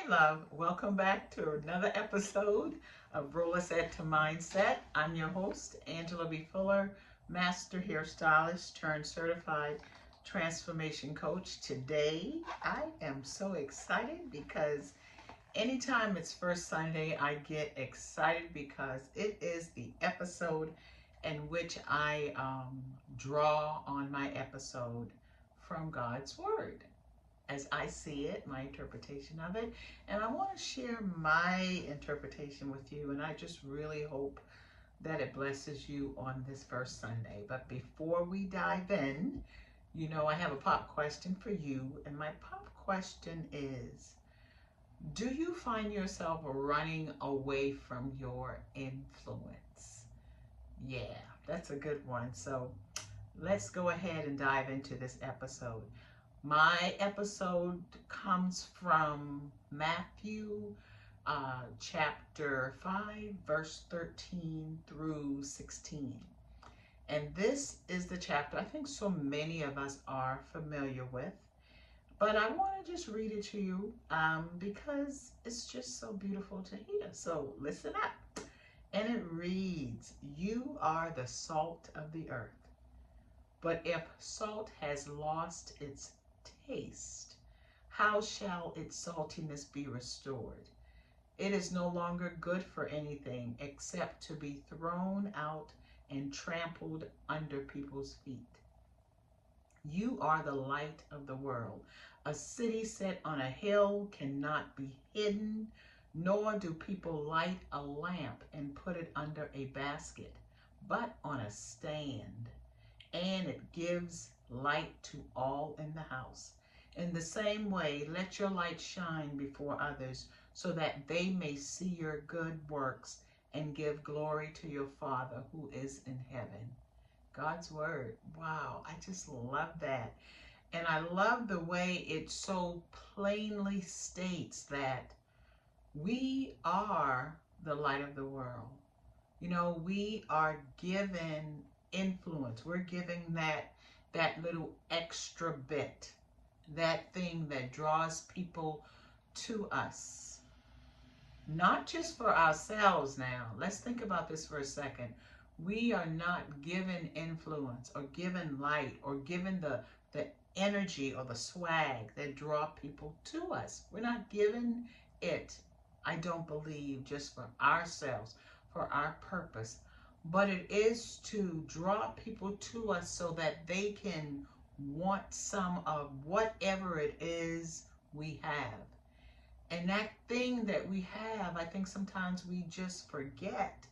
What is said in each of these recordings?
love. Welcome back to another episode of Rollerset to Mindset. I'm your host, Angela B. Fuller, Master Hairstylist turned Certified Transformation Coach. Today, I am so excited because anytime it's first Sunday, I get excited because it is the episode in which I draw on my episode from God's Word as I see it, my interpretation of it. And I want to share my interpretation with you. And I just really hope that it blesses you on this first Sunday. But before we dive in, I have a pop question for you. And my pop question is, do you find yourself running away from your influence? Yeah, that's a good one. So let's go ahead and dive into this episode. My episode comes from Matthew chapter 5, verse 13 through 16. And this is the chapter I think so many of us are familiar with. But I want to just read it to you because it's just so beautiful to hear. So listen up. And it reads, "You are the salt of the earth. But if salt has lost its taste, how shall its saltiness be restored? It is no longer good for anything except to be thrown out and trampled under people's feet. You are the light of the world. A city set on a hill cannot be hidden, nor do people light a lamp and put it under a basket, but on a stand, and it gives light to all in the house. In the same way, let your light shine before others, so that they may see your good works and give glory to your Father who is in heaven." God's word. Wow, I just love that. And I love the way it so plainly states that we are the light of the world. We are given influence. We're giving that little extra bit, that thing that draws people to us. Not just for ourselves now. Let's think about this for a second. We are not given influence or given light or given the energy or the swag that draw people to us. We're not given it, I don't believe, just for ourselves, for our purpose. But it is to draw people to us so that they can want some of whatever it is we have. And that thing that we have, I think sometimes we just forget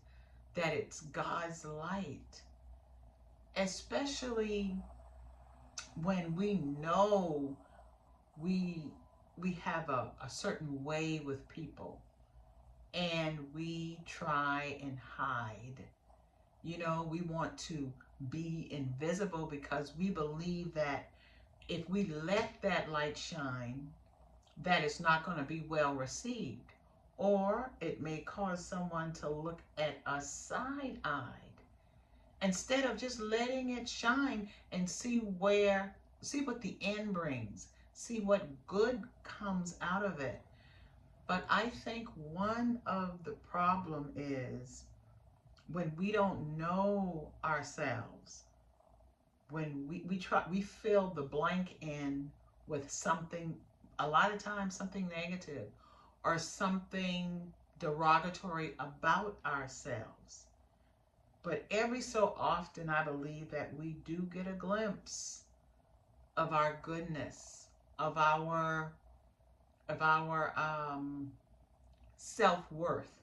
that it's God's light. Especially when we know we have a certain way with people and we try and hide. We want to be invisible because we believe that if we let that light shine, that it's not going to be well received, or it may cause someone to look at us side-eyed instead of just letting it shine and see what the end brings, see what good comes out of it. But I think one of the problem is when we don't know ourselves, when we fill the blank in with something, a lot of times something negative or something derogatory about ourselves. But every so often, I believe that we do get a glimpse of our goodness, of our self-worth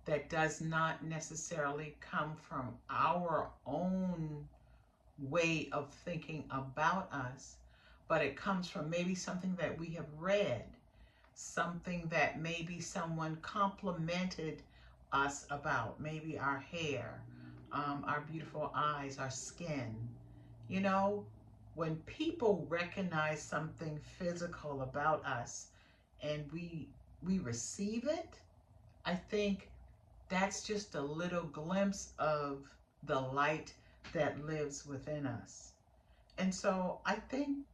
that does not necessarily come from our own way of thinking about us, but it comes from maybe something that we have read, something that maybe someone complimented us about, maybe our hair, our beautiful eyes, our skin. When people recognize something physical about us and we receive it, I think that's just a little glimpse of the light that lives within us. And so I think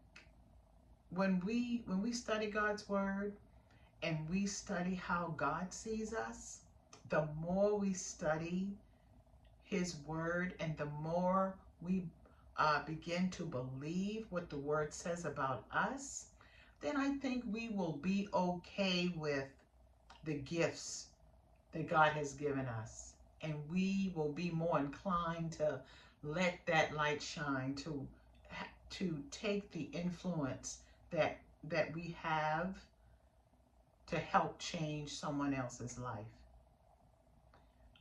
when we study God's word and we study how God sees us, the more we study His Word and the more we begin to believe what the Word says about us, then I think we will be okay with the gifts that God has given us. And we will be more inclined to let that light shine, to take the influence that we have to help change someone else's life.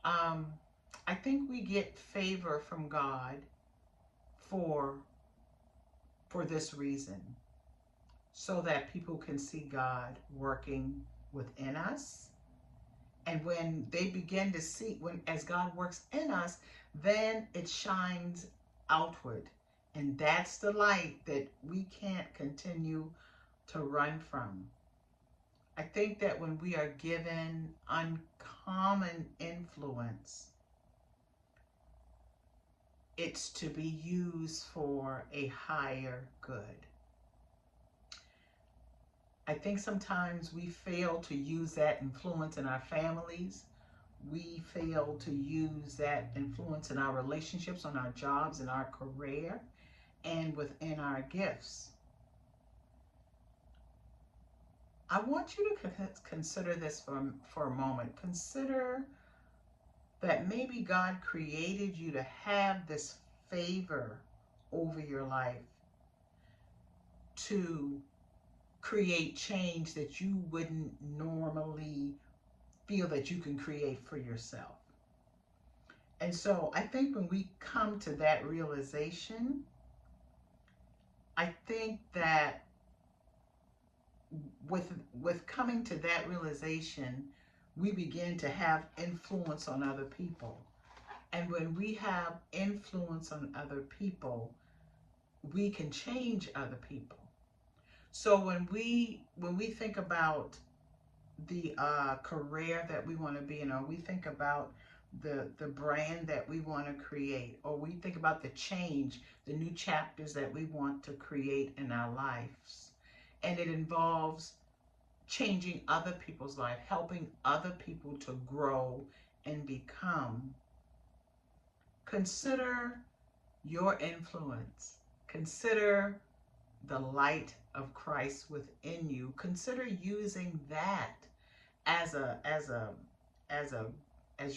I think we get favor from God for this reason, so that people can see God working within us. And when they begin to see, as God works in us, then it shines outward. And that's the light that we can't continue to run from. I think that when we are given uncommon influence, it's to be used for a higher good. I think sometimes we fail to use that influence in our families. We fail to use that influence in our relationships, on our jobs, in our career, and within our gifts. I want you to consider this for a moment. Consider that maybe God created you to have this favor over your life, to create change that you wouldn't normally feel that you can create for yourself. And so I think when we come to that realization, I think that with coming to that realization, we begin to have influence on other people. And when we have influence on other people, we can change other people. So when we think about the career that we want to be in, or we think about the brand that we want to create, or we think about the change, the new chapters that we want to create in our lives, and it involves changing other people's life, helping other people to grow and become. Consider your influence. Consider the light of Christ within you. Consider using that as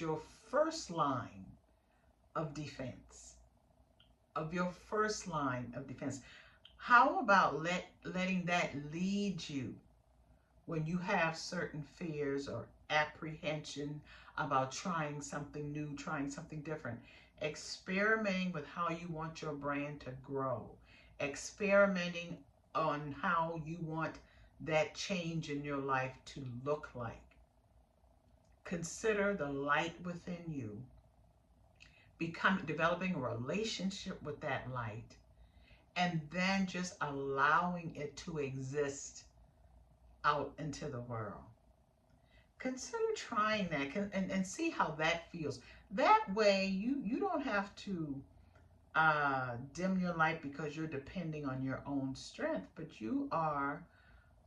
your first line of defense. How about letting that lead you when you have certain fears or apprehension about trying something new, trying something different? Experimenting with how you want your brand to grow. Experimenting on how you want that change in your life to look like. Consider the light within you, developing a relationship with that light, and then just allowing it to exist out into the world. Consider trying that and see how that feels. That way you don't have to dim your light because you're depending on your own strength, but you are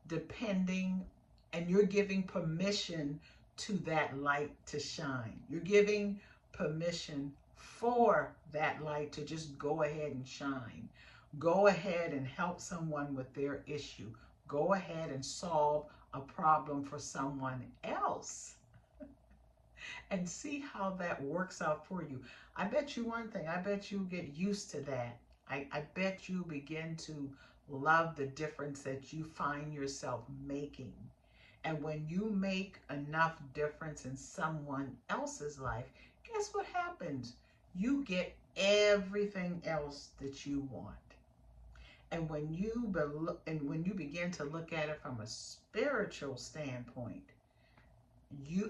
depending and you're giving permission to that light to shine. You're giving permission for that light to just go ahead and shine. Go ahead and help someone with their issue. Go ahead and solve a problem for someone else. And see how that works out for you. I bet you one thing, I bet you get used to that. I bet you begin to love the difference that you find yourself making. And when you make enough difference in someone else's life, guess what happens? You get everything else that you want. And when you begin to look at it from a spiritual standpoint,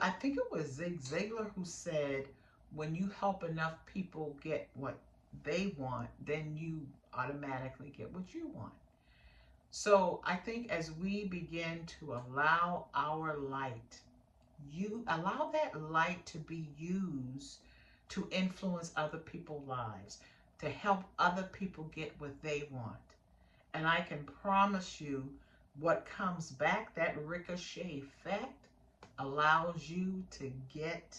I think it was Zig Ziglar who said, when you help enough people get what they want, then you automatically get what you want. So I think as we begin to allow our light, you allow that light to be used to influence other people's lives, to help other people get what they want. And I can promise you what comes back, that ricochet effect, allows you to get,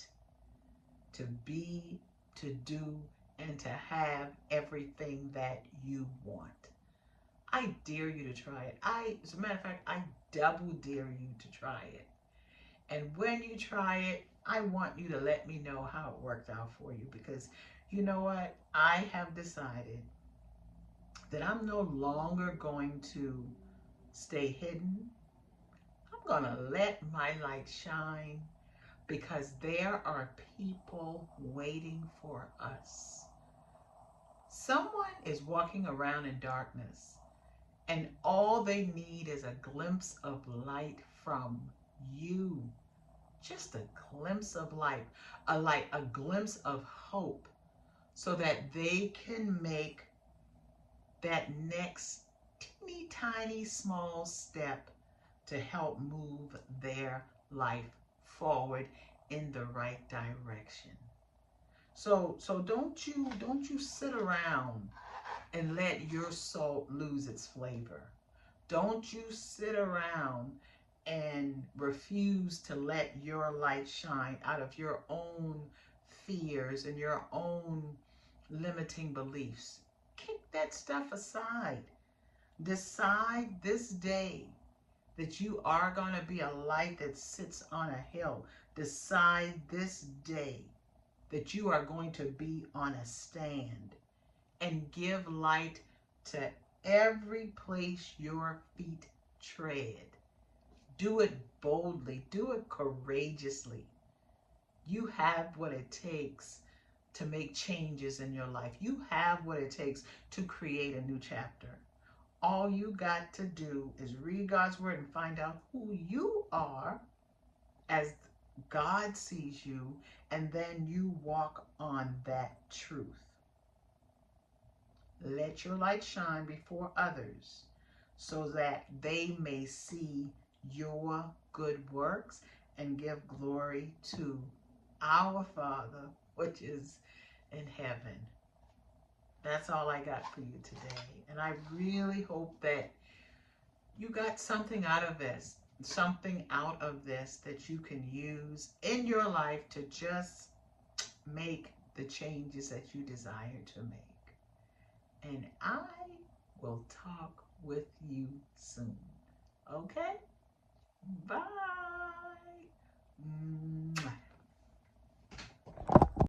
to be, to do, and to have everything that you want. I dare you to try it. As a matter of fact, I double dare you to try it. And when you try it, I want you to let me know how it worked out for you, because you know what? I have decided that I'm no longer going to stay hidden. I'm going to let my light shine, because there are people waiting for us. Someone is walking around in darkness, and all they need is a glimpse of light from you. Just a glimpse of light, a glimpse of hope, so that they can make that next teeny tiny small step to help move their life forward in the right direction. So don't you sit around and let your salt lose its flavor. Don't you sit around and refuse to let your light shine out of your own fears and your own limiting beliefs. Kick that stuff aside. Decide this day that you are going to be a light that sits on a hill. Decide this day that you are going to be on a stand and give light to every place your feet tread. Do it boldly. Do it courageously. You have what it takes to make changes in your life. You have what it takes to create a new chapter. All you got to do is read God's word and find out who you are as God sees you, and then you walk on that truth. Let your light shine before others, so that they may see your good works and give glory to our Father, which is in heaven. That's all I got for you today. And I really hope that you got something out of this, that you can use in your life to just make the changes that you desire to make. And I will talk with you soon. Okay? Bye. Mwah.